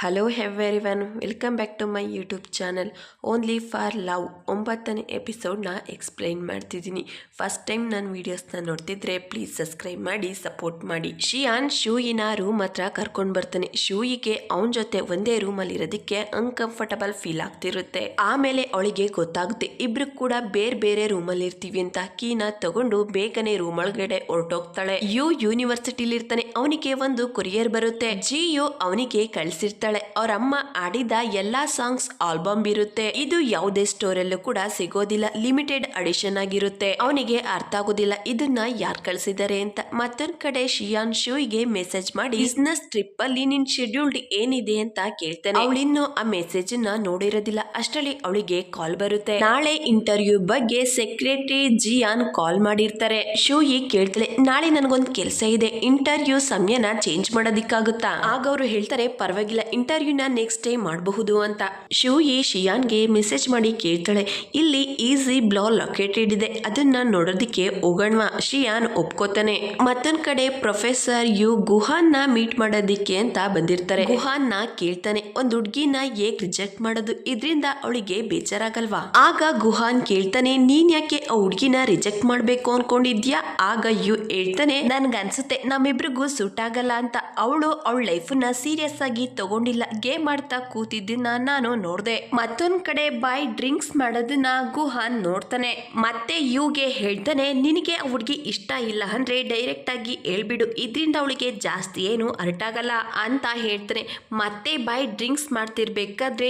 Hello everyone, welcome back to my YouTube channel only for love 9ನೇ ಎಪಿಸೋಡ್ನ explain ಮಾಡ್ತಿದ್ದೀನಿ. First time ನನ್ನ ವೀಡಿಯೋಸ್ನ ನೋಡ್ತಿದ್ರೆ ಪ್ಲೀಸ್ ಸಬ್ಸ್ಕ್ರೈಬ್ ಮಾಡಿ ಸಪೋರ್ಟ್ ಮಾಡಿ. ಶಿಯಾನ್ ಶೂಯಿನ ರೂಮ್ ಹತ್ರ ಕರ್ಕೊಂಡು ಬರ್ತಾನೆ. ಶೂಯಿಗೆ ಅವನ ಜೊತೆ ಒಂದೇ ರೂಮಲ್ಲಿ ಇರೋದಕ್ಕೆ ಅನ್ಕಂಫರ್ಟಬಲ್ ಫೀಲ್ ಆಗ್ತಿರುತ್ತೆ. ಆಮೇಲೆ ಅವಳಿಗೆ ಗೊತ್ತಾಗುತ್ತೆ ಇಬ್ರು ಕೂಡ ಬೇರೆ ಬೇರೆ ರೂಮಲ್ಲಿ ಇರ್ತೀವಿ ಅಂತ. ಕೀನ ತಗೊಂಡು ಬೇಗನೆ ರೂಮ್ ಒಳಗಡೆ ಹೊರಟೋಗ್ತಾಳೆ. ಯೂನಿವರ್ಸಿಟಿಲಿ ಇರ್ತಾನೆ. ಅವನಿಗೆ ಒಂದು ಕೊರಿಯರ್ ಬರುತ್ತೆ. ಜಿಯು ಅವನಿಗೆ ಕಳಿಸಿರ್ತಾಳೆ. ಅವ್ರ ಅಮ್ಮ ಆಡಿದ ಎಲ್ಲಾ ಸಾಂಗ್ಸ್ ಆಲ್ಬಮ್ ಇರುತ್ತೆ. ಇದು ಯಾವುದೇ ಸ್ಟೋರಲ್ಲೂ ಕೂಡ ಸಿಗೋದಿಲ್ಲ, ಲಿಮಿಟೆಡ್ ಅಡಿಷನ್ ಆಗಿರುತ್ತೆ. ಅವನಿಗೆ ಅರ್ಥ ಆಗೋದಿಲ್ಲ ಇದನ್ನ ಯಾರು ಕಳ್ಸಿದ್ದಾರೆ ಅಂತ. ಮತ್ತೊಂದ್ ಕಡೆ ಶಿಯಾನ್ ಶೂಯಿಗೆ ಮೆಸೇಜ್ ಮಾಡಿ ಬಿಸ್ನೆಸ್ ಟ್ರಿಪ್ ಅಲ್ಲಿ ನಿನ್ ಶೆಡ್ಯೂಲ್ಡ್ ಏನಿದೆ ಅಂತ ಕೇಳ್ತಾನೆ. ಅವಳಿನ್ನು ಆ ಮೆಸೇಜ್ ನ ನೋಡಿರೋದಿಲ್ಲ. ಅಷ್ಟರಲ್ಲಿ ಅವಳಿಗೆ ಕಾಲ್ ಬರುತ್ತೆ. ನಾಳೆ ಇಂಟರ್ವ್ಯೂ ಬಗ್ಗೆ ಸೆಕ್ರೆಟರಿ ಜಿಯಾನ್ ಕಾಲ್ ಮಾಡಿರ್ತಾರೆ. ಶೂಯಿ ಕೇಳ್ತಾಳೆ, ನಾಳೆ ನನಗೊಂದು ಕೆಲಸ ಇದೆ, ಇಂಟರ್ವ್ಯೂ ಸಮಯನ ಚೇಂಜ್ ಮಾಡೋದಿಕ್ಕಾಗುತ್ತಾ? ಆಗ ಅವರು ಹೇಳ್ತಾರೆ, ಪರವಾಗಿಲ್ಲ, ಇಂಟರ್ವ್ಯೂನ ನೆಕ್ಸ್ಟ್ ಡೇ ಮಾಡಬಹುದು ಅಂತ. ಶೂಯಿ ಶಿಯಾನ್ಗೆ ಮೆಸೇಜ್ ಮಾಡಿ ಕೇಳ್ತಾಳೆ, ಇಲ್ಲಿ ಈಸಿ ಬ್ಲಾ ಲೊಕೇಟೆಡ್ ಇದೆ, ಅದನ್ನ ನೋಡೋದಿಕ್ಕೆ ಹೋಗೋಣವಾ? ಶಿಯಾನ್ ಒಪ್ಕೋತಾನೆ. ಮತ್ತೊಂದ್ ಕಡೆ ಪ್ರೊಫೆಸರ್ ಗುಹಾನ್ನ ಮೀಟ್ ಮಾಡೋದಿಕ್ಕೆ ಅಂತ ಬಂದಿರ್ತಾರೆ. ಗುಹಾನ್ನ ಕೇಳ್ತಾನೆ, ಒಂದ್ ಹುಡ್ಗಿನ ಹೇಗ್ ರಿಜೆಕ್ಟ್ ಮಾಡೋದು, ಇದ್ರಿಂದ ಅವಳಿಗೆ ಬೇಜಾರಾಗಲ್ವಾ? ಆಗ ಗುಹಾನ್ ಕೇಳ್ತಾನೆ, ನೀನ್ ಯಾಕೆ ಆ ಹುಡ್ಗಿನ ರಿಜೆಕ್ಟ್ ಮಾಡ್ಬೇಕು ಅನ್ಕೊಂಡಿದ್ಯಾ? ಆಗ ಹೇಳ್ತಾನೆ, ನನ್ಗನ್ಸುತ್ತೆ ನಮ್ಮಿಬ್ರಿಗೂ ಸೂಟ್ ಆಗಲ್ಲ ಅಂತ. ಅವಳು ಅವಳ ಲೈಫನ್ನ ಸೀರಿಯಸ್ ಆಗಿ ತಗೊಂಡಿಲ್ಲ, ಗೇಮ್ ಆಡ್ತಾ ಕೂತಿದ್ದನ್ನ ನಾನು ನೋಡ್ದೆ. ಮತ್ತೊಂದ್ ಕಡೆ ಬಾಯ್ ಡ್ರಿಂಕ್ಸ್ ಮಾಡೋದನ್ನ ಗುಹಾನ್ ನೋಡ್ತಾನೆ. ಮತ್ತೆ ಯುಗೆ ಹೇಳ್ತಾನೆ, ನಿನಗೆ ಆ ಹುಡ್ಗಿ ಇಷ್ಟ ಇಲ್ಲ ಅಂದ್ರೆ ಡೈರೆಕ್ಟ್ ಆಗಿ ಹೇಳ್ಬಿಡು, ಇದ್ರಿಂದ ಅವಳಿಗೆ ಜಾಸ್ತಿ ಏನು ಅರ್ಟ್ ಆಗಲ್ಲ ಅಂತ ಹೇಳ್ತಾನೆ. ಮತ್ತೆ ಬಾಯ್ ಡ್ರಿಂಕ್ಸ್ ಮಾಡ್ತಿರ್ಬೇಕಾದ್ರೆ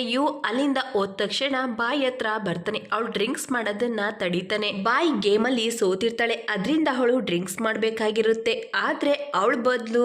ಅಲ್ಲಿಂದ ಹೋದ ತಕ್ಷಣ ಬಾಯ್ ಹತ್ರ ಬರ್ತಾನೆ. ಅವಳು ಡ್ರಿಂಕ್ಸ್ ಮಾಡೋದನ್ನ ತಡೀತಾನೆ. ಬಾಯ್ ಗೇಮ್ ಅಲ್ಲಿ ಸೋತಿರ್ತಾಳೆ, ಅದರಿಂದ ಅವಳು ಡ್ರಿಂಕ್ಸ್ ಮಾಡ್ಬೇಕಾಗಿರುತ್ತೆ. ಆದ್ರೆ ಅವಳ ಬದಲು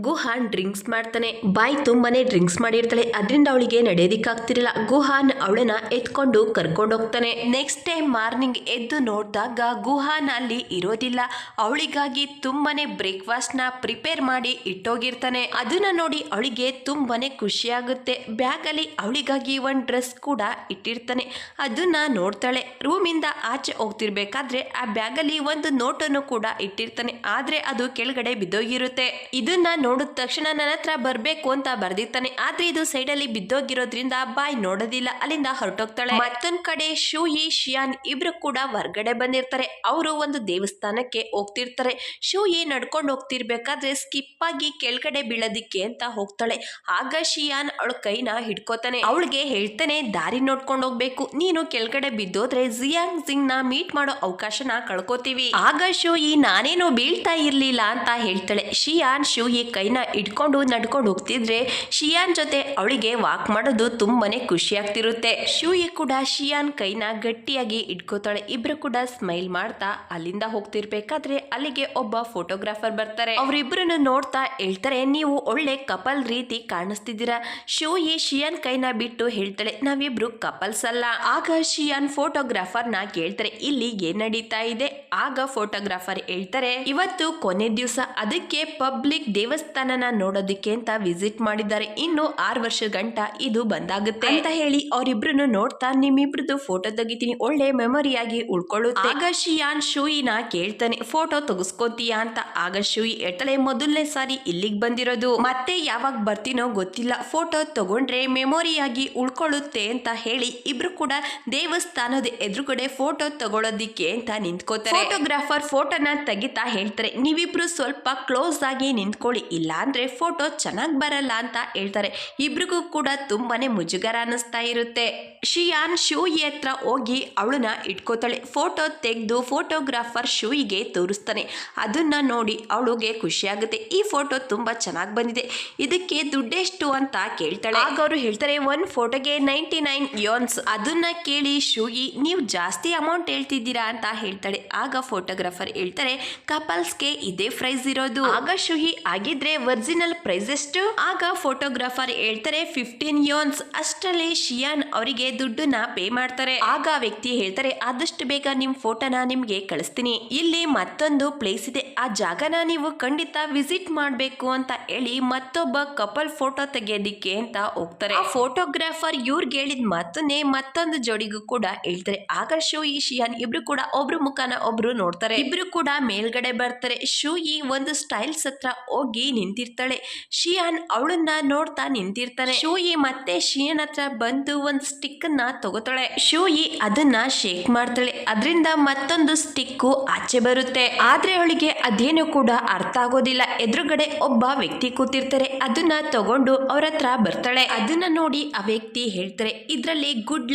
ಗುಹಾನ್ ಡ್ರಿಂಕ್ಸ್ ಮಾಡ್ತಾನೆ. ಬಾಯ್ ತುಂಬಾನೇ ಡ್ರಿಂಕ್ಸ್ ಮಾಡಿರ್ತಾಳೆ, ಅದರಿಂದ ಅವಳಿಗೆ ನಡೆಯೋದಿಕ್ಕಾಗ್ತಿರಲಿಲ್ಲ. ಗುಹಾನ್ ಅವಳನ್ನ ಎತ್ಕೊಂಡು ಕರ್ಕೊಂಡು ಹೋಗ್ತಾನೆ. ನೆಕ್ಸ್ಟ್ ಡೇ ಮಾರ್ನಿಂಗ್ ಎದ್ದು ನೋಡಿದಾಗ ಗುಹಾನ್ ಅಲ್ಲಿ ಇರೋದಿಲ್ಲ. ಅವಳಿಗಾಗಿ ತುಂಬಾನೇ ಬ್ರೇಕ್ಫಾಸ್ಟ್ ನ ಪ್ರಿಪೇರ್ ಮಾಡಿ ಇಟ್ಟೋಗಿರ್ತಾನೆ. ಅದನ್ನ ನೋಡಿ ಅವಳಿಗೆ ತುಂಬಾನೇ ಖುಷಿ ಆಗುತ್ತೆ. ಬ್ಯಾಗ್ ಅಲ್ಲಿ ಅವಳಿಗಾಗಿ ಒಂದ್ ಡ್ರೆಸ್ ಕೂಡ ಇಟ್ಟಿರ್ತಾನೆ. ಅದನ್ನ ನೋಡ್ತಾಳೆ. ರೂಮಿಂದ ಆಚೆ ಹೋಗ್ತಿರ್ಬೇಕಾದ್ರೆ ಆ ಬ್ಯಾಗ್ ಅಲ್ಲಿ ಒಂದು ನೋಟನ್ನು ಕೂಡ ಇಟ್ಟಿರ್ತಾನೆ. ಆದ್ರೆ ಅದು ಕೆಳಗಡೆ ಬಿದ್ದೋಗಿರುತ್ತೆ. ಇದನ್ನ ನೋಡಿದ ತಕ್ಷಣ ನನ್ನ ಹತ್ರ ಬರ್ಬೇಕು ಅಂತ ಬರ್ದಿರ್ತಾನೆ. ಆದ್ರೆ ಇದು ಸೈಡ್ ಅಲ್ಲಿ ಬಿದ್ದೋಗಿರೋದ್ರಿಂದ ಬಾಯ್ ನೋಡೋದಿಲ್ಲ, ಅಲ್ಲಿಂದ ಹೊರಟೋಗ್ತಾಳೆ. ಮತ್ತೊಂದ್ ಕಡೆ ಶೂಯಿ ಶಿಯಾನ್ ಇಬ್ರು ಕೂಡ ಹೊರ್ಗಡೆ ಬಂದಿರ್ತಾರೆ. ಅವರು ಒಂದು ದೇವಸ್ಥಾನಕ್ಕೆ ಹೋಗ್ತಿರ್ತಾರೆ. ಶೂಯಿ ನಡ್ಕೊಂಡು ಹೋಗ್ತಿರ್ಬೇಕಾದ್ರೆ ಸ್ಕಿಪ್ ಆಗಿ ಕೆಳಗಡೆ ಬೀಳೋದಿಕ್ಕೆ ಅಂತ ಹೋಗ್ತಾಳೆ. ಆಗ ಶಿಯಾನ್ ಅವಳ ಕೈನ ಹಿಡ್ಕೋತಾನೆ. ಅವಳಿಗೆ ಹೇಳ್ತಾನೆ, ದಾರಿ ನೋಡ್ಕೊಂಡು ಹೋಗ್ಬೇಕು, ನೀನು ಕೆಳಗಡೆ ಬಿದ್ದೋದ್ರೆ ಜಿಯಾಂಗ್ ಸಿಂಗ್ ನ ಮೀಟ್ ಮಾಡೋ ಅವಕಾಶನ ಕಳ್ಕೋತೀವಿ. ಆಗ ಶೂಯಿ ನಾನೇನೋ ಬೀಳ್ತಾ ಇರ್ಲಿಲ್ಲ ಅಂತ ಹೇಳ್ತಾಳೆ. ಶಿಯಾನ್ ಶೂಯಿ ಕೈನ ಇಟ್ಕೊಂಡು ನಡ್ಕೊಂಡು ಹೋಗ್ತಿದ್ರೆ ಶಿಯಾನ್ ಜೊತೆ ಅವಳಿಗೆ ವಾಕ್ ಮಾಡೋದು ತುಂಬಾನೇ ಖುಷಿ ಆಗ್ತಿರುತ್ತೆ. ಶೂಯಿ ಕೂಡ ಶಿಯಾನ್ ಕೈನ ಗಟ್ಟಿಯಾಗಿ ಇಟ್ಕೋತಾಳೆ. ಇಬ್ರು ಕೂಡ ಸ್ಮೈಲ್ ಮಾಡ್ತಾ ಅಲ್ಲಿಂದ ಹೋಗ್ತಿರ್ಬೇಕಾದ್ರೆ ಅಲ್ಲಿಗೆ ಒಬ್ಬ ಫೋಟೋಗ್ರಾಫರ್ ಬರ್ತಾರೆ. ಅವರಿಬ್ರನ್ನು ನೋಡ್ತಾ ಹೇಳ್ತಾರೆ, ನೀವು ಒಳ್ಳೆ ಕಪಲ್ ರೀತಿ ಕಾಣಿಸ್ತಿದ್ದೀರಾ. ಶೂಯಿ ಶಿಯಾನ್ ಕೈನ ಬಿಟ್ಟು ಹೇಳ್ತಾಳೆ, ನಾವಿಬ್ರು ಕಪಲ್ಸ್ ಅಲ್ಲ. ಆಗ ಶಿಯಾನ್ ಫೋಟೋಗ್ರಾಫರ್ ನ ಕೇಳ್ತಾರೆ, ಇಲ್ಲಿ ಏನ್ ನಡೀತಾ ಇದೆ? ಆಗ ಫೋಟೋಗ್ರಾಫರ್ ಹೇಳ್ತಾರೆ, ಇವತ್ತು ಕೊನೆ ದಿವಸ, ಅದಕ್ಕೆ ಪಬ್ಲಿಕ್ ದೇವಸ್ಥಾನನ ನೋಡೋದಕ್ಕೆ ಅಂತ ವಿಸಿಟ್ ಮಾಡಿದ್ದಾರೆ. ಇನ್ನು 6 ವರ್ಷ ಗಂಟ ಇದು ಬಂದಾಗುತ್ತೆ ಅಂತ ಹೇಳಿ ಅವರಿಬ್ರನ್ನು ನೋಡ್ತಾ, ನಿಮ್ಮಿಬ್ರದ್ದು ಫೋಟೋ ತೆಗಿತೀನಿ, ಒಳ್ಳೆ ಮೆಮೊರಿಯಾಗಿ ಉಳ್ಕೊಳ್ಳುತ್ತೆ. ಆಗ ಶಿಯಾನ್ ಶೂಯಿನ ಕೇಳ್ತಾನೆ, ಫೋಟೋ ತೆಗಿಸ್ಕೋತೀಯಾ ಅಂತ. ಆಗ ಶೂಯಿ ಹೇಳ್ತಾಳೆ, ಮೊದಲನೇ ಸಾರಿ ಇಲ್ಲಿಗೆ ಬಂದಿರೋದು, ಮತ್ತೆ ಯಾವಾಗ ಬರ್ತೀನೋ ಗೊತ್ತಿಲ್ಲ, ಫೋಟೋ ತಗೊಂಡ್ರೆ ಮೆಮೊರಿಯಾಗಿ ಉಳ್ಕೊಳ್ಳುತ್ತೆ ಅಂತ ಹೇಳಿ ಇಬ್ರು ಕೂಡ ದೇವಸ್ಥಾನದ ಎದುರುಗಡೆ ಫೋಟೋ ತಗೊಳ್ಳೋದಿಕ್ಕೆ ಅಂತ ನಿಂತ್ಕೋತಾರೆ. ಫೋಟೋಗ್ರಾಫರ್ ಫೋಟೋನ ತೆಗಿತಾ ಹೇಳ್ತಾರೆ, ನೀವಿಬ್ರು ಸ್ವಲ್ಪ ಕ್ಲೋಸ್ ಆಗಿ ನಿಂತ್ಕೊಳ್ಳಿ, ಇಲ್ಲ ಅಂದ್ರೆ ಫೋಟೋ ಚೆನ್ನಾಗಿ ಬರಲ್ಲ ಅಂತ ಹೇಳ್ತಾರೆ. ಇಬ್ರಿಗೂ ಕೂಡ ತುಂಬಾನೇ ಮುಜುಗರ ಅನ್ನಿಸ್ತಾ ಇರುತ್ತೆ. ಶಿಯಾನ್ ಶೂಯಿ ಹತ್ರ ಹೋಗಿ ಅವಳನ್ನ ಇಟ್ಕೋತಾಳೆ. ಫೋಟೋ ತೆಗೆದು ಫೋಟೋಗ್ರಾಫರ್ ಶೂಯಿಗೆ ತೋರಿಸ್ತಾನೆ. ಅದನ್ನ ನೋಡಿ ಅವಳಿಗೆ ಖುಷಿ ಆಗುತ್ತೆ. ಈ ಫೋಟೋ ತುಂಬಾ ಚೆನ್ನಾಗಿ ಬಂದಿದೆ, ಇದಕ್ಕೆ ದುಡ್ಡೆಷ್ಟು ಅಂತ ಕೇಳ್ತಾಳೆ. ಆಗ ಅವರು ಹೇಳ್ತಾರೆ, ಒಂದು ಫೋಟೋಗೆ 99 ಯೋನ್ಸ್. ಅದನ್ನ ಕೇಳಿ ಶೂಯಿ, ನೀವು ಜಾಸ್ತಿ ಅಮೌಂಟ್ ಹೇಳ್ತಿದ್ದೀರಾ ಅಂತ ಹೇಳ್ತಾಳೆ. ಆಗ ಫೋಟೋಗ್ರಾಫರ್ ಹೇಳ್ತಾರೆ, ಕಪಲ್ಸ್ಗೆ ಇದೇ ಪ್ರೈಸ್ ಇರೋದು. ಆಗ ಶೂಯಿ, ಆಗಿದ್ರೆ ಒರಿಜಿನಲ್ ಪ್ರೈಸ್ ಎಷ್ಟು? ಆಗ ಫೋಟೋಗ್ರಾಫರ್ ಹೇಳ್ತಾರೆ, 15 ಯೋನ್ಸ್. ಅಷ್ಟರಲ್ಲಿ ಶಿಯಾನ್ ಅವರಿಗೆ ದುಡ್ಡನ್ನ ಪೇ ಮಾಡ್ತಾರೆ. ಆಗ ವ್ಯಕ್ತಿ ಹೇಳ್ತಾರೆ, ಆದಷ್ಟು ಬೇಗ ನಿಮ್ ಫೋಟೋನ ನಿಮ್ಗೆ ಕಳಿಸ್ತೀನಿ. ಇಲ್ಲಿ ಮತ್ತೊಂದು ಪ್ಲೇಸ್ ಇದೆ, ಆ ಜಾಗನ ನೀವು ಖಂಡಿತ ವಿಸಿಟ್ ಮಾಡ್ಬೇಕು ಅಂತ ಹೇಳಿ ಮತ್ತೊಬ್ಬ ಕಪಲ್ ಫೋಟೋ ತೆಗೆಯೋದಿಕ್ಕೆ ಅಂತ ಹೋಗ್ತಾರೆ. ಆ ಫೋಟೋಗ್ರಾಫರ್ ಇವ್ರಿಗೆ ಹೇಳಿದ ಮಾತನ್ನೇ ಮತ್ತೊಂದು ಜೋಡಿಗೂ ಕೂಡ ಹೇಳ್ತಾರೆ. ಆಗ ಶೂಯಿ ಶಿಯಾನ್ ಇಬ್ರು ಕೂಡ ಒಬ್ರು ಮುಖಾನ ಒಬ್ರು ನೋಡ್ತಾರೆ. ಇಬ್ರು ಕೂಡ ಮೇಲ್ಗಡೆ ಬರ್ತಾರೆ. ಶೂಯಿ ಒಂದು ಸ್ಟೈಲ್ಸ್ ಹತ್ರ ಹೋಗಿ ನಿಂತಿರ್ತಾಳೆ. ಶಿಯಾನ್ ಅವಳನ್ನ ನೋಡ್ತಾ ನಿಂತಿರ್ತಾನೆ. ಶೂಯಿ ಮತ್ತೆ ಶಿಯಾನ್ ಹತ್ರ ಬಂದು ಒಂದ್ ಸ್ಟಿಕ್ ನ ತಗೋತಾಳೆ. ಶೂಯಿ ಅದನ್ನ ಶೇಕ್ ಮಾಡ್ತಾಳೆ. ಅದರಿಂದ ಮತ್ತೊಂದು ಸ್ಟಿಕ್ ಆಚೆ ಬರುತ್ತೆ. ಆದ್ರೆ ಅವಳಿಗೆ ಅದೇನು ಕೂಡ ಅರ್ಥ ಆಗೋದಿಲ್ಲ. ಎದುರುಗಡೆ ಒಬ್ಬ ವ್ಯಕ್ತಿ ಕೂತಿರ್ತಾರೆ. ಅದನ್ನ ತಗೊಂಡು ಅವ್ರ ಹತ್ರ ಬರ್ತಾಳೆ. ಅದನ್ನ ನೋಡಿ ಆ ವ್ಯಕ್ತಿ ಹೇಳ್ತಾರೆ, ಇದ್ರಲ್ಲಿ ಗುಡ್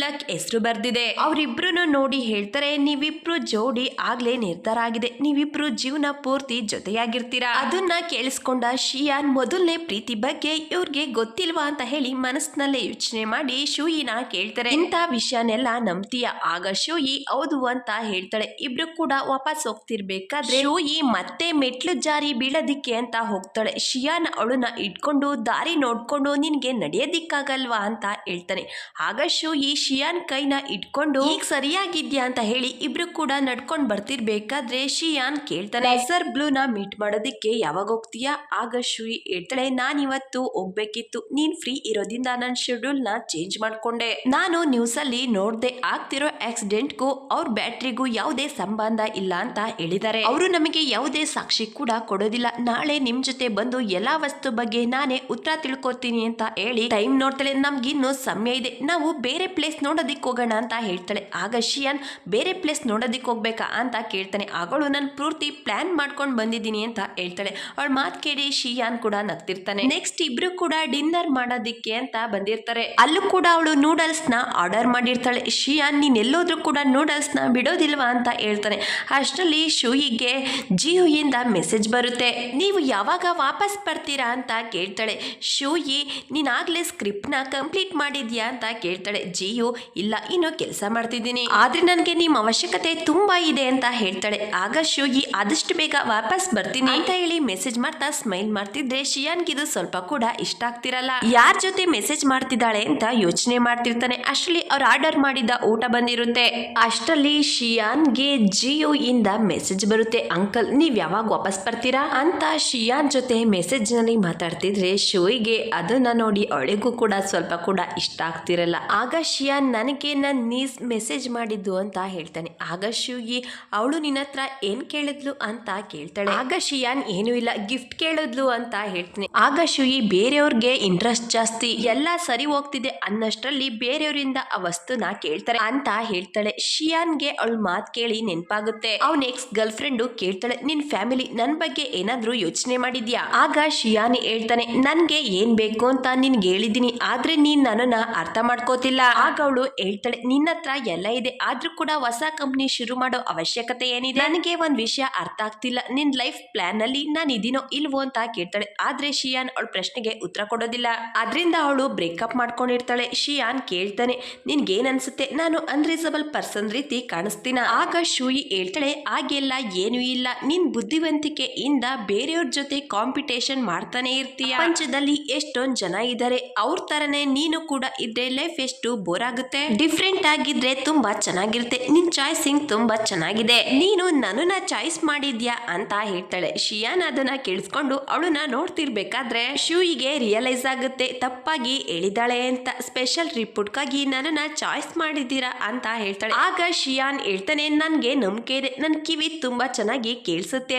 ಲಕ್ ಹೆಸರು ಬರ್ದಿದೆ. ಅವ್ರಿಬ್ರು ನೋಡಿ ಹೇಳ್ತಾರೆ, ನೀವಿಬ್ರು ಜೋಡಿ ಆಗ್ಲೇ ನಿರ್ಧಾರ ಆಗಿದೆ, ನೀವಿಬ್ರು ಜೀವನ ಪೂರ್ತಿ ಜೊತೆಯಾಗಿರ್ತೀರಾ. ಅದನ್ನ ಕೇಳಿಸ್ಕೊಂಡ ಶಿಯಾನ್ ಮೊದಲನೇ ಪ್ರೀತಿ ಬಗ್ಗೆ ಇವ್ರಿಗೆ ಗೊತ್ತಿಲ್ವಾ ಅಂತ ಹೇಳಿ ಮನಸ್ಸಿನಲ್ಲೇ ಯೋಚನೆ ಮಾಡಿ ಶೂಯಿನ ಕೇಳ್ತಾರೆ, ಇಂಥ ವಿಷಯನೆಲ್ಲ ನಂಬ್ತೀಯ? ಆಗ ಶೂಯಿ ಹೌದು ಅಂತ ಹೇಳ್ತಾಳೆ. ಇಬ್ರು ಕೂಡ ವಾಪಸ್ ಹೋಗ್ತಿರ್ಬೇಕಾದ್ರೆ ಶೂಯಿ ಮತ್ತೆ ಮೆಟ್ಲು ಜಾರಿ ಬೀಳೋದಿಕ್ಕೆ ಅಂತ ಹೋಗ್ತಾಳೆ. ಶಿಯಾನ್ ಅವಳನ್ನ ಇಟ್ಕೊಂಡು ದಾರಿ ನೋಡ್ಕೊಂಡು ನಿನ್ಗೆ ನಡೆಯೋದಿಕ್ಕಾಗಲ್ವಾ ಅಂತ ಹೇಳ್ತಾನೆ. ಆಗ ಶೂಯಿ ಶಿಯಾನ್ ಕೈನ ಇಟ್ಕೊಂಡು ಈಗ ಸರಿಯಾಗಿದ್ಯಾ ಅಂತ ಹೇಳಿ ಇಬ್ರು ಕೂಡ ನಡ್ಕೊಂಡ್ ಬರ್ತಿರ್ಬೇಕಾದ್ರೆ ಶಿಯಾನ್ ಕೇಳ್ತಾನೆ, ಸರ್ ಬ್ಲೂನ ಮೀಟ್ ಮಾಡೋದಿಕ್ಕೆ ಯಾವಾಗ ಹೋಗ್ತೀಯಾ? ಆಗ ಶೂಯಿ ಹೇಳ್ತಾಳೆ, ನಾನ್ ಇವತ್ತು ಹೋಗ್ಬೇಕಿತ್ತು, ನೀನ್ ಫ್ರೀ ಇರೋದ್ರಿಂದ ನನ್ನ ಶೆಡ್ಯೂಲ್ ನ ಚೇಂಜ್ ಮಾಡ್ಕೊಂಡೆ. ನಾನು ನ್ಯೂಸ್ ಅಲ್ಲಿ ನೋಡ್ದೆ, ಆಗ್ತಿರೋ ಆಕ್ಸಿಡೆಂಟ್ಗೂ ಅವ್ರ ಬ್ಯಾಟ್ರಿಗೂ ಯಾವುದೇ ಸಂಬಂಧ ಇಲ್ಲ ಅಂತ ಹೇಳಿದ್ದಾರೆ. ಅವರು ನಮಗೆ ಯಾವುದೇ ಸಾಕ್ಷಿ ಕೂಡ ಕೊಡೋದಿಲ್ಲ. ನಾಳೆ ನಿಮ್ ಜೊತೆ ಬಂದು ಎಲ್ಲಾ ವಸ್ತು ಬಗ್ಗೆ ನಾನೇ ಉತ್ತರ ತಿಳ್ಕೊತೀನಿ ಅಂತ ಹೇಳಿ ಟೈಮ್ ನೋಡ್ತಾಳೆ. ನಮ್ಗಿನ್ನು ಸಮಯ ಇದೆ, ನಾವು ಬೇರೆ ಪ್ಲೇಸ್ ನೋಡೋದಿಕ್ ಹೋಗೋಣ ಅಂತ ಹೇಳ್ತಾಳೆ. ಆಗ ಶಿಯಾನ್ ಬೇರೆ ಪ್ಲೇಸ್ ನೋಡೋದಿಕ್ ಹೋಗ್ಬೇಕಾ ಅಂತ ಕೇಳ್ತಾನೆ. ಆಗಳು ನಾನು ಪೂರ್ತಿ ಪ್ಲಾನ್ ಮಾಡ್ಕೊಂಡು ಬಂದಿದ್ದೀನಿ ಅಂತ ಹೇಳ್ತಾಳೆ. ಅವಳ ಮಾತು ಕೇಳಿ ಶಿಯಾನ್ ಕೂಡ ನಗ್ತಿರ್ತಾನೆ. ನೆಕ್ಸ್ಟ್ ಇಬ್ರು ಕೂಡ ಡಿನ್ನರ್ ಮಾಡೋದಿಕ್ಕೆ ಅಂತ ಬಂದಿರ್ತಾರೆ. ಅಲ್ಲೂ ಕೂಡ ಅವಳು ನೂಡಲ್ಸ್ ನ ಆರ್ಡರ್ ಮಾಡಿರ್ತಾಳೆ. ಶಿಯಾನ್ ನೀನ್ ಎಲ್ಲೋದ್ರೂ ಕೂಡ ನೂಡಲ್ಸ್ ನ ಬಿಡೋದಿಲ್ವಾ ಅಂತ ಹೇಳ್ತಾನೆ. ಅಷ್ಟರಲ್ಲಿ ಶೂಯಿಗೆ ಜಿಯುಯಿಂದ ಮೆಸೇಜ್ ಬರುತ್ತೆ, ನೀವು ಯಾವಾಗ ವಾಪಸ್ ಬರ್ತೀರಾ ಅಂತ ಕೇಳ್ತಾಳೆ. ಶೂಯಿ ನೀನಾಗ್ಲೇ ಸ್ಕ್ರಿಪ್ಟ್ ನ ಕಂಪ್ಲೀಟ್ ಮಾಡಿದ್ಯಾ ಅಂತ ಕೇಳ್ತಾಳೆ. ಜಿಯು ಇಲ್ಲ, ಇನ್ನು ಕೆಲಸ ಮಾಡ್ತಿದ್ದೀನಿ, ಆದ್ರೆ ನನಗೆ ನಿಮ್ಮ ಅವಶ್ಯಕತೆ ತುಂಬಾ ಇದೆ ಅಂತ ಹೇಳ್ತಾಳೆ. ಆಗ ಶೂಯಿ ಆದಷ್ಟು ಬೇಗ ವಾಪಸ್ ಬರ್ತೀನಿ ಅಂತ ಹೇಳಿ ಮೆಸೇಜ್ ಮಾಡ್ತಾ ಸ್ಮೈಲ್ ಮಾಡ್ತಿದ್ರೆ ಶಿಯಾನ್ಗಿದು ಸ್ವಲ್ಪ ಕೂಡ ಇಷ್ಟ ಆಗ್ತಿರಲ್ಲ. ಯಾರ ಜೊತೆ ಮೆಸೇಜ್ ಮಾಡ್ತಿದ್ದಾಳೆ ಅಂತ ಯೋಚನೆ ಮಾಡ್ತಿರ್ತಾನೆ. ಅಷ್ಟರಲ್ಲಿ ಅವ್ರು ಆರ್ಡರ್ ಮಾಡಿದ ಊಟ ಬಂದಿರುತ್ತೆ. ಅಷ್ಟರಲ್ಲಿ ಶಿಯಾನ್ಗೆ ಜಿಯು ಇಂದ ಮೆಸೇಜ್ ಬರುತ್ತೆ, ಅಂಕಲ್ ನೀವ್ ಯಾವಾಗ ವಾಪಸ್ ಬರ್ತೀರಾ ಅಂತ. ಶಿಯಾನ್ ಜೊತೆ ಮೆಸೇಜ್ ನಲ್ಲಿ ಮಾತಾಡ್ತಿದ್ರೆ ಶೂಯಿಗೆ ಅದನ್ನ ನೋಡಿ ಅವಳಿಗೂ ಕೂಡ ಸ್ವಲ್ಪ ಕೂಡ ಇಷ್ಟ ಆಗ್ತಿರಲ್ಲ. ಆಗ ಶಿಯಾನ್ ನನಗೆ ನನ್ನ ನೀಸ್ ಮೆಸೇಜ್ ಮಾಡಿದ್ದು ಅಂತ ಹೇಳ್ತಾನೆ. ಆಗ ಶೂಯಿ ಅವಳು ನಿನ್ನ ಹತ್ರ ಏನ್ ಕೇಳಿದ್ಲು ಅಂತ ಕೇಳ್ತಾಳೆ. ಆಗ ಶಿಯಾನ್ ಏನು ಇಲ್ಲ, ಗಿಫ್ಟ್ ಕೇಳಿದ್ಲು ಅಂತ ಹೇಳ್ತಾನೆ. ಆಗ ಶೂಯಿ ಬೇರೆಯವ್ರಿಗೆ ಇಂಟ್ರೆಸ್ಟ್ ಜಾಸ್ತಿ, ಎಲ್ಲ ಸರಿ ಹೋಗ್ತಿದೆ ಅನ್ನಷ್ಟರಲ್ಲಿ ಬೇರೆಯವರಿಂದ ಆ ವಸ್ತುನ ಕೇಳ್ತಾರೆ ಅಂತ ಹೇಳ್ತಾಳೆ. ಶಿಯಾನ್ಗೆ ಅವಳ ಮಾತ್ ಕೇಳಿ ನೆನಪಾಗುತ್ತೆ. ಅವ್ನ ಎಕ್ಸ್ ಗರ್ಲ್ ಫ್ರೆಂಡ್ ಕೇಳ್ತಾಳೆ, ನಿನ್ ಫ್ಯಾಮಿಲಿ ನನ್ ಬಗ್ಗೆ ಏನಾದ್ರೂ ಯೋಚನೆ ಮಾಡಿದ್ಯಾ? ಆಗ ಶಿಯಾನ್ ಹೇಳ್ತಾನೆ, ನನ್ಗೆ ಏನ್ ಬೇಕು ಅಂತ ನಿನ್ಗೆ ಹೇಳಿದೀನಿ, ಆದ್ರೆ ನೀನ್ ನನ್ನನ್ನ ಅರ್ಥ ಮಾಡ್ಕೋತಿಲ್ಲ. ಆಗ ಅವಳು ಹೇಳ್ತಾಳೆ, ನಿನ್ನ ಹತ್ರ ಎಲ್ಲ ಇದೆ, ಆದ್ರೂ ಕೂಡ ಹೊಸ ಕಂಪ್ನಿ ಶುರು ಮಾಡೋ ಅವಶ್ಯಕತೆ ಏನಿದೆ? ನನಗೆ ಒಂದ್ ವಿಷಯ ಅರ್ಥ ಆಗ್ತಿಲ್ಲ, ನಿನ್ ಲೈಫ್ ಪ್ಲಾನ್ ಅಲ್ಲಿ ನಾನು ಇದೀನೋ ಇಲ್ವೋ ಅಂತ ಕೇಳ್ತಾಳೆ. ಆದ್ರೆ ಶಿಯಾನ್ ಅವಳ ಪ್ರಶ್ನೆಗೆ ಉತ್ತರ ಕೊಡೋದಿಲ್ಲ. ಅದರಿಂದ ಅವಳು ಬ್ರೇಕಪ್ ಮಾಡ್ಕೊಂಡಿರ್ತಾಳೆ. ಶಿಯಾನ್ ಕೇಳ್ತಾನೆ, ನಿನ್ಗೇನ್ ಅನ್ಸುತ್ತೆ, ನಾನು ಅನ್ರೀಸನಬಲ್ ಪರ್ಸನ್ ರೀತಿ ಕಾಣಿಸ್ತೀನ? ಆಗ ಶೂಯಿ ಹೇಳ್ತಾಳೆ, ಹಾಗೆಲ್ಲ ಏನು ಇಲ್ಲ, ನಿನ್ ಬುದ್ಧಿವಂತಿಕೆಯಿಂದ ಬೇರೆಯವ್ರ ಜೊತೆ ಕಾಂಪಿಟೇಷನ್ ಮಾಡ್ತಾನೆ ಇರ್ತೀಯ. ಪ್ರಪಂಚದಲ್ಲಿ ಎಷ್ಟೊಂದ್ ಜನ ಇದ್ದಾರೆ, ಅವ್ರ ತರನೇ ನೀನು ಕೂಡ ಇದ್ರೆ ಲೈಫ್ ಎಷ್ಟು ಬೋರ್ ಆಗುತ್ತೆ. ಡಿಫ್ರೆಂಟ್ ಆಗಿದ್ರೆ ತುಂಬಾ ಚೆನ್ನಾಗಿರುತ್ತೆ. ನಿನ್ ಚಾಯ್ಸಿಂಗ್ ತುಂಬಾ ಚೆನ್ನಾಗಿದೆ, ನೀನು ನನ್ನನ್ನ ಚಾಯ್ಸ್ ಮಾಡಿದ್ಯಾ ಅಂತ ಹೇಳ್ತಾಳೆ. ಶಿಯಾನ್ ಅದನ್ನ ಕೇಳಿಸ್ಕೊಂಡು ಅವಳನ್ನ ನೋಡ್ತಿರ್ಬೇಕಾದ್ರೆ ಶೂಯಿಗೆ ರಿಯಲೈಸ್ ಆಗುತ್ತೆ, ತಪ್ಪಾಗಿ ಹೇಳಿದಾಳೆ ಅಂತ. ಸ್ಪೆಷಲ್ ರಿಪೋರ್ಟ್ಗಾಗಿ ನನ್ನನ್ನ ಚಾಯ್ಸ್ ಮಾಡಿದ್ದೀರಾ ಅಂತ ಹೇಳ್ತಾಳೆ. ಆಗ ಶಿಯಾನ್ ಹೇಳ್ತಾನೆ, ನನ್ಗೆ ನಂಬಿಕೆ ಇದೆ, ನನ್ ಕಿವಿ ತುಂಬಾ ಚೆನ್ನಾಗಿ ಕೇಳಿಸುತ್ತೆ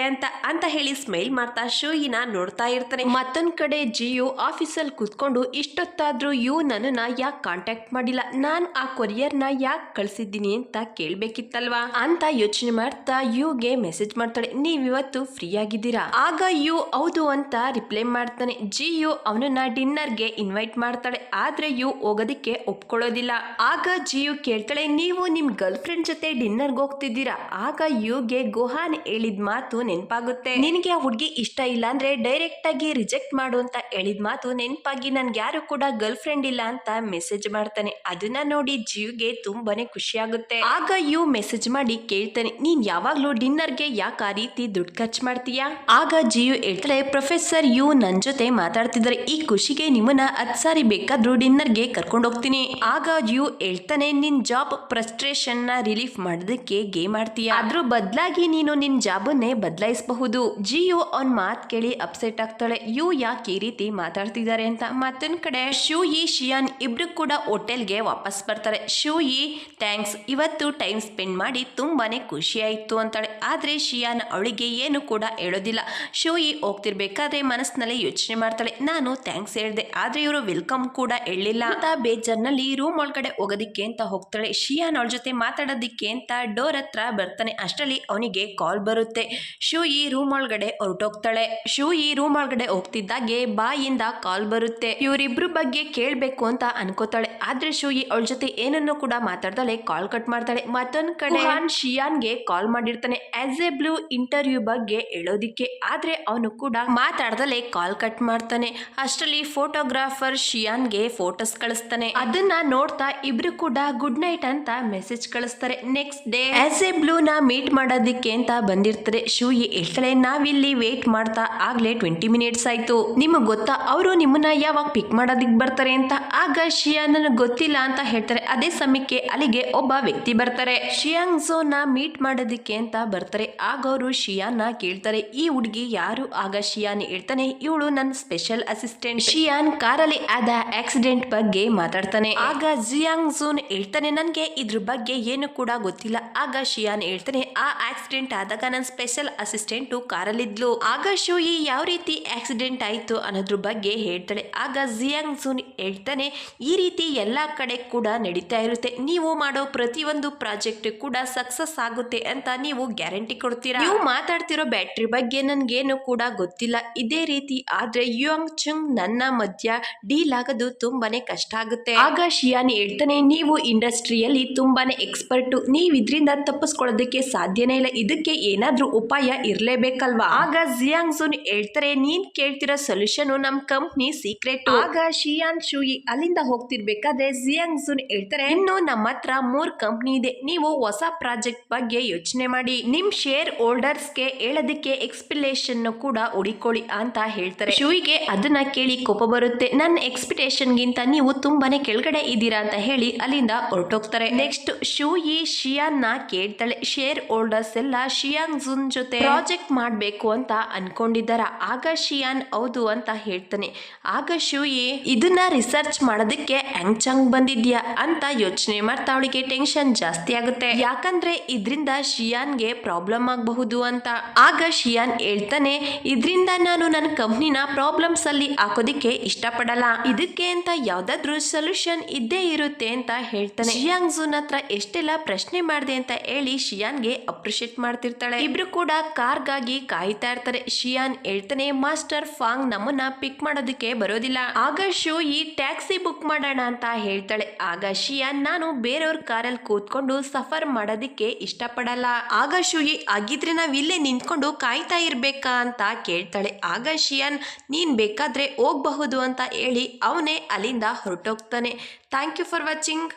ಅಂತ ಹೇಳಿ ಸ್ಮೈಲ್ ಮಾಡ್ತಾ ಶೂಯಿನ ನೋಡ್ತಾ ಇರ್ತಾನೆ. ಮತ್ತೊಂದ್ ಕಡೆ ಜಿಯು ಆಫೀಸಲ್ಲಿ ಕೂತ್ಕೊಂಡು ಇಷ್ಟೊತ್ತಾದ್ರೂ ಯು ನನ್ನನ್ನ ಯಾಕೆ ಕಾಂಟ್ಯಾಕ್ಟ್ ಮಾಡಿಲ್ಲ, ನಾನ್ ಆ ಕೊರಿಯರ್ನ ಯಾಕೆ ಕಳ್ಸಿದ್ದೀನಿ ಅಂತ ಕೇಳ್ಬೇಕಿತ್ತಲ್ವಾ ಅಂತ ಯೋಚನೆ ಮಾಡ್ತಾ ಯುಗೆ ಮೆಸೇಜ್ ಮಾಡ್ತಾಳೆ, ನೀವಿವತ್ತು ಫ್ರೀ ಆಗಿದ್ದೀರಾ? ಆಗ ಯು ಹೌದು ಅಂತ ರಿಪ್ಲೈ ಮಾಡ್ತಾನೆ. ಜಿಯು ಅವನನ್ನ ಡಿನ್ನರ್ಗೆ ಇನ್ವೈಟ್ ಮಾಡ್ತಾಳೆ. ಆದ್ರೆ ಯು ಹೋಗೋದಿಕ್ಕೆ ಒಪ್ಕೊಳ್ಳೋದಿಲ್ಲ. ಆಗ ಜಿಯು ಕೇಳ್ತಾಳೆ, ನೀವು ನಿಮ್ ಗರ್ಲ್ ಫ್ರೆಂಡ್ ಜೊತೆ ಡಿನ್ನರ್ಗೆ ಹೋಗ್ತಿದ್ದೀರಾ? ಆಗ ಯುಗೆ ಗುಹಾನ್ ಹೇಳಿದ ಮಾತು ನೆನಪಾಗುತ್ತೆ. ನಿನಗೆ ಆ ಹುಡುಗಿ ಇಷ್ಟ ಇಲ್ಲ ಅಂದ್ರೆ ಡೈರೆಕ್ಟ್ ಆಗಿ ರಿಜೆಕ್ಟ್ ಮಾಡು ಅಂತ ಹೇಳಿದ ಮಾತು ನೆನಪಾಗಿ ನನ್ಗೆ ಯಾರು ಕೂಡ ಗರ್ಲ್ ಫ್ರೆಂಡ್ ಇಲ್ಲ ಅಂತ ಮೆಸೇಜ್ ಮಾಡ್ತಾನೆ. ಅದನ್ನ ನೋಡಿ ಜಿಯುಗೆ ತುಂಬಾನೇ ಖುಷಿ ಆಗುತ್ತೆ. ಆಗ ಯು ಮೆಸೇಜ್ ಮಾಡಿ ಕೇಳ್ತಾನೆ, ನೀನ್ ಯಾವಾಗ್ಲೂ ಡಿನ್ನರ್ಗೆ ಯಾಕೆ ಆ ರೀತಿ ದುಡ್ಡು ಖರ್ಚು ಮಾಡ್ತೀಯಾ? ಆಗ ಜಿಯು ಹೇಳ್ತಾಳೆ, ಪ್ರೊಫೆಸರ್ ಯು ನನ್ ಜೊತೆ ಮಾತಾಡ್ತಿದ್ದಾರೆ, ಈ ಖುಷಿಗೆ ನಿಮ್ಮನ್ನ 10 ಸಾರಿ ಬೇಕಾದ್ರೂ ಡಿನ್ನರ್ಗೆ ಕರ್ಕೊಂಡು ಹೋಗ್ತೀನಿ. ಆಗ ಯು ಹೇಳ್ತಾನೆ, ನಿನ್ ಜಾಬ್ ಫ್ರಸ್ಟ್ರೇಷನ್ ನ ರಿಲೀಫ್ ಮಾಡೋದಕ್ಕೆ ಗೇಮ್ ಆಡ್ತೀಯಾ, ಅದ್ರ ಬದಲಾಗಿ ನೀನು ನಿನ್ ಜಾಬನ್ನೇ ಬದಲಾಯಿಸಬಹುದು. ಜಿಯು ಅವನ್ ಮಾತ್ ಕೇಳಿ ಅಪ್ಸೆಟ್ ಆಗ್ತಾಳೆ, ಯು ಯಾಕೆ ಈ ರೀತಿ ಮಾತಾಡ್ತಿದ್ದಾರೆ ಅಂತ. ಮತ್ತೊಂದ್ ಕಡೆ ಶೂಯಿ ಶಿಯಾನ್ ಇಬ್ರು ಕೂಡ ಹೋಟೆಲ್ಗೆ ವಾಪಸ್ ಬರ್ತಾರೆ. ಶೂಯಿ ಥ್ಯಾಂಕ್ಸ್, ಇವತ್ತು ಟೈಮ್ ಸ್ಪೆಂಡ್ ಮಾಡಿ ತುಂಬಾನೇ ಖುಷಿ ಆಯ್ತು ಅಂತಾಳೆ. ಆದ್ರೆ ಶಿಯಾನ್ ಅವಳಿಗೆ ಏನು ಕೂಡ ಹೇಳೋದಿಲ್ಲ. ಶೂಯಿ ಹೋಗ್ತಿರ್ಬೇಕಾದ್ರೆ ಮನಸ್ಸಿನಲ್ಲಿ ಯೋಚನೆ ಮಾಡ್ತಾಳೆ, ನಾನು ಥ್ಯಾಂಕ್ಸ್ ಥ್ಯಾಂಕ್ಸ್ ಹೇಳ್ದೆ, ಆದ್ರೆ ಇವರು ವೆಲ್ಕಮ್ ಕೂಡ ಹೇಳಿಲ್ಲ ಅಂತ ಬೇಜಾರ್ನಲ್ಲಿ ರೂಮ್ ಒಳಗಡೆ ಹೋಗೋದಿಕ್ಕೆ ಅಂತ ಹೋಗ್ತಾಳೆ. ಶಿಯಾನ್ ಅವಳ ಜೊತೆ ಮಾತಾಡೋದಿಕ್ಕೆ ಅಂತ ಡೋರ್ ಹತ್ರ ಬರ್ತಾನೆ. ಅಷ್ಟರಲ್ಲಿ ಅವನಿಗೆ ಕಾಲ್ ಬರುತ್ತೆ. ಶೂಯಿ ರೂಮ್ ಒಳಗಡೆ ಹೊರಟೋಗ್ತಾಳೆ. ಶೂಯಿ ರೂಮ್ ಒಳಗಡೆ ಹೋಗ್ತಿದ್ದಾಗೆ ಬಾಯಿಂದ ಕಾಲ್ ಬರುತ್ತೆ. ಇವರಿಬ್ರು ಬಗ್ಗೆ ಕೇಳ್ಬೇಕು ಅಂತ ಅನ್ಕೋತಾಳೆ. ಆದ್ರೆ ಶೂಯಿ ಅವಳ ಜೊತೆ ಏನನ್ನೋ ಕೂಡ ಮಾತಾಡ್ತಾಳೆ, ಕಾಲ್ ಕಟ್ ಮಾಡ್ತಾಳೆ. ಮತ್ತೊಂದ್ ಕಡೆ ಶಿಯಾನ್ಗೆ ಕಾಲ್ ಮಾಡಿರ್ತಾನೆ ಆಸ್ ಎ ಬ್ಲೂ ಇಂಟರ್ವ್ಯೂ ಬಗ್ಗೆ ಹೇಳೋದಿಕ್ಕೆ. ಆದ್ರೆ ಅವನು ಕೂಡ ಮಾತಾಡ್ದಲೆ ಕಾಲ್ ಕಟ್ ಮಾಡ್ತಾನೆ. ಅಷ್ಟರಲ್ಲಿ ಫೋಟೋಗ್ರಾಫರ್ ಶಿಯಾನ್ಗೆ ಫೋಟೋಸ್ ಕಳಿಸ್ತಾನೆ. ಅದನ್ನ ನೋಡ್ತಾ ಇಬ್ರು ಕೂಡ ಗುಡ್ ನೈಟ್ ಅಂತ ಮೆಸೇಜ್ ಕಳಿಸ್ತಾರೆ. Next day as A blue ನ ಮೀಟ್ ಮಾಡೋದಿಕ್ಕೆ ಅಂತ ಬಂದಿರ್ತಾರೆ. ಶೂಯಿ ಹೇಳ್ತಾಳೆ, ನಾವಿಲ್ಲಿ ವೇಟ್ ಮಾಡ್ತಾ ಆಗ್ಲೇ 20 ಮಿನಿಟ್ಸ್ ಆಯ್ತು, ನಿಮಗ್ ಗೊತ್ತಾ ಅವರು ನಿಮ್ಮನ್ನ ಯಾವಾಗ ಪಿಕ್ ಮಾಡೋದಿಕ್ ಬರ್ತಾರೆ ಅಂತ. ಆಗ ಶಿಯಾನ್ ನನಗೆ ಗೊತ್ತಿಲ್ಲ ಅಂತ ಹೇಳ್ತಾರೆ. ಅದೇ ಸಮಯಕ್ಕೆ ಅಲ್ಲಿಗೆ ಒಬ್ಬ ವ್ಯಕ್ತಿ ಬರ್ತಾರೆ. ಶಿಯಾಂಗ್ ಝೋ ನ ಮೀಟ್ ಮಾಡೋದಿಕ್ಕೆ ಅಂತ ಬರ್ತಾರೆ. ಆಗ ಅವರು ಶಿಯಾನ್ ನ ಕೇಳ್ತಾರೆ, ಈ ಹುಡುಗಿ ಯಾರು? ಆಗ ಶಿಯಾನ್ ಹೇಳ್ತಾನೆ, ಇವಳು ನನ್ನ ಸ್ಪೆಷಲ್ ಅಸಿಸ್ಟೆಂಟ್. ಶಿಯಾನ್ ಕಾರಲ್ಲಿ ಆದ ಆಕ್ಸಿಡೆಂಟ್ ಬಗ್ಗೆ ಮಾತಾಡ್ತಾನೆ. ಆಗ ಜಿಯಾಂಗ್ ಝೂನ್ ಹೇಳ್ತಾನೆ, ನನ್ಗೆ ಇದ್ರ ಬಗ್ಗೆ ಏನು ಕೂಡ ಗೊತ್ತಿಲ್ಲ. ಆಗ ಶಿಯಾನ್ ಹೇಳ್ತಾನೆ, ಆ ಆಕ್ಸಿಡೆಂಟ್ ಆದಾಗ ನನ್ನ ಸ್ಪೆಷಲ್ ಅಸಿಸ್ಟೆಂಟ್ ಕಾರಲ್ಲಿದ್ಲು. ಆಗ ಶೂಯಿ ಯಾವ ರೀತಿ ಆಕ್ಸಿಡೆಂಟ್ ಆಯ್ತು ಅನ್ನೋದ್ರ ಬಗ್ಗೆ ಹೇಳ್ತಾಳೆ. ಆಗ ಜಿಯಾಂಗ್ ಝೂನ್ ಹೇಳ್ತಾನೆ, ಈ ರೀತಿ ಎಲ್ಲಾ ಕಡೆ ಕೂಡ ನಡೀತಾ ಇರುತ್ತೆ, ನೀವು ಮಾಡೋ ಪ್ರತಿಯೊಂದು ಪ್ರಾಜೆಕ್ಟ್ ಕೂಡ ಸಕ್ಸಸ್ ಆಗುತ್ತೆ ಅಂತ ನೀವು ಗ್ಯಾರಂಟಿ ಕೊಡ್ತೀರಾ? ನೀವು ಮಾತಾಡ್ತಿರೋ ಬ್ಯಾಟ್ರಿ ಬಗ್ಗೆ ನನ್ಗೇನು ಕೂಡ ಗೊತ್ತಿಲ್ಲ. ಇದೇ ರೀತಿ ಆದ್ರೆ ಯುಯಾಂಗ್ ಚುಂಗ್ ನನ್ನ ಮಧ್ಯ ಡೀಲ್ ಆಗೋದು ತುಂಬಾನೇ ಕಷ್ಟ ಆಗುತ್ತೆ. ಆಗ ಶಿಯಾನ್ ಹೇಳ್ತಾನೆ, ನೀವು ಇಂಡಸ್ಟ್ರಿಯಲ್ಲಿ ತುಂಬಾನೇ ಎಕ್ಸ್ಪರ್ಟ್, ನೀವ್ ಇದ್ರಿಂದ ತಪ್ಪಿಸ್ಕೊಳ್ಳೋದಕ್ಕೆ ಸಾಧ್ಯನೇ ಇಲ್ಲ, ಇದಕ್ಕೆ ಏನಾದ್ರೂ ಉಪಾಯ ಇರ್ಲೇಬೇಕಲ್ವಾ? ಆಗ ಜಿಯಾಂಗ್ ಝೂನ್ ಹೇಳ್ತಾರೆ, ನೀನ್ ಕೇಳ್ತಿರೋ ಸೊಲ್ಯೂಷನ್ ನಮ್ ಕಂಪ್ನಿ ಸೀಕ್ರೆಟ್. ಆಗ ಶಿಯಾನ್ ಶೂಯಿ ಅಲ್ಲಿಂದ ಹೋಗ್ತಿರ್ಬೇಕಾದ್ರೆ ಜಿಯಾಂಗ್ ಝೂನ್ ಹೇಳ್ತಾರೆ, ಇನ್ನು ನಮ್ಮ ಹತ್ರ 3 ಕಂಪ್ನಿ ಇದೆ, ನೀವು ಹೊಸ ಪ್ರಾಜೆಕ್ಟ್ ಬಗ್ಗೆ ಯೋಚನೆ ಮಾಡಿ, ನಿಮ್ ಶೇರ್ ಹೋಲ್ಡರ್ಸ್ಗೆ ಹೇಳೋದಕ್ಕೆ ಎಕ್ಸ್ಪೆಕ್ಟೇಷನ್ ಕೂಡ ಹುಡಿಕೊಳ್ಳಿ ಅಂತ ಹೇಳ್ತಾರೆ. ಶೂಯಿಗೆ ಅದನ್ನ ಕೇಳಿ ಕೋಪ ಬರುತ್ತೆ. ನನ್ನ ಎಕ್ಸ್ಪೆಕ್ಟೇಷನ್ ಗಿಂತ ನೀವು ತುಂಬಾನೇ ಕೆಳಗಡೆ ಇದ್ದೀರಾ ಅಂತ ಹೇಳಿ ಅಲ್ಲಿಂದ ಹೊರಟೋಗ್ತಾರೆ. ನೆಕ್ಸ್ಟ್ ಶೂಯಿ ಶಿಯಾನ್ ನ ಕೇಳ್ತಾಳೆ, ಶೇರ್ ಹೋಲ್ಡರ್ಸ್ ಎಲ್ಲ ಶಿಯಾಂಗ್ ಝೂನ್ ಜೊತೆ ಪ್ರಾಜೆಕ್ಟ್ ಮಾಡ್ಬೇಕು ಅಂತ ಅನ್ಕೊಂಡಿದ್ದಾರ? ಆಗ ಶಿಯಾನ್ ಹೌದು ಅಂತ ಹೇಳ್ತಾನೆ. ಆಗ ಶೂಯಿ ಇದನ್ನ ರಿಸರ್ಚ್ ಮಾಡೋದಕ್ಕೆ ಹ್ಯಾಂಗ್ಚಾಂಗ್ ಬಂದಿದ್ಯಾ ಅಂತ ಯೋಚನೆ ಮಾಡ್ತಾ ಅವಳಿಗೆ ಟೆನ್ಷನ್ ಜಾಸ್ತಿ ಆಗುತ್ತೆ. ಯಾಕಂದ್ರೆ ಇದ್ರಿಂದ ಶಿಯಾನ್ಗೆ ಪ್ರಾಬ್ಲಮ್ ಆಗಬಹುದು ಅಂತ. ಆಗ ಶಿಯಾನ್ ಹೇಳ್ತಾನೆ, ಇದ್ರಿಂದ ನಾನು ನನ್ನ ಕಂಪ್ನಿನ ಪ್ರಾಬ್ಲಮ್ಸ್ ಅಲ್ಲಿ ಹಾಕೋದಿಕ್ಕೆ ಇಷ್ಟಪಡಲ್ಲ, ಇದಕ್ಕೆ ಅಂತ ಯಾವ್ದಾದ್ರು ಸೊಲ್ಯೂಷನ್ ಇದ್ದೇ ಇರುತ್ತೆ ಅಂತ ಹೇಳ್ತಾನೆ. ಶಿಯಾಂಗ್ ಝೂನ್ ಹತ್ರ ಎಷ್ಟೆಲ್ಲ ಪ್ರಶ್ನೆ ಮಾಡಿದೆ ಅಂತ ಹೇಳಿ ಶಿಯಾನ್ಗೆ ಅಪ್ರಿಶಿಯೇಟ್ ಮಾಡ್ತಿರ್ತಾಳೆ. ಇಬ್ರು ಕೂಡ ಕಾರ್ಗಾಗಿ ಕಾಯ್ತಾ ಇರ್ತಾರೆ. ಶಿಯಾನ್ ಹೇಳ್ತಾನೆ, ಮಾಸ್ಟರ್ ಫಾಂಗ್ ನಮ್ಮನ್ನ ಪಿಕ್ ಮಾಡೋದಕ್ಕೆ ಬರೋದಿಲ್ಲ. ಆಗ ಶೂಯಿ ಟ್ಯಾಕ್ಸಿ ಬುಕ್ ಮಾಡೋಣ ಅಂತ ಹೇಳ್ತಾಳೆ. ಆಗ ಶಿಯಾನ್, ನಾನು ಬೇರೆಯವ್ರ ಕಾರಲ್ಲಿ ಕೂತ್ಕೊಂಡು ಸಫರ್ ಮಾಡೋದಿಕ್ಕೆ ಇಷ್ಟಪಡಲ್ಲ. ಆಗ ಶೂಯಿ, ಆಗಿದ್ರೆ ನಾವ್ ಇಲ್ಲೇ ನಿಂತ್ಕೊಂಡು ಕಾಯ್ತಾ ಇರ್ಬೇಕಾ ಅಂತ ಕೇಳ್ತಾಳೆ. ಆಗ ಶಿಯಾನ್, ನೀನ್ ಬೇಕಾದ್ರೆ ಹೋಗಬಹುದು ಅಂತ ಹೇಳಿ ಅವನೇ ಅಲ್ಲಿಂದ ಹೊರಟೋಗ್ತಾನೆ. Thank you for watching.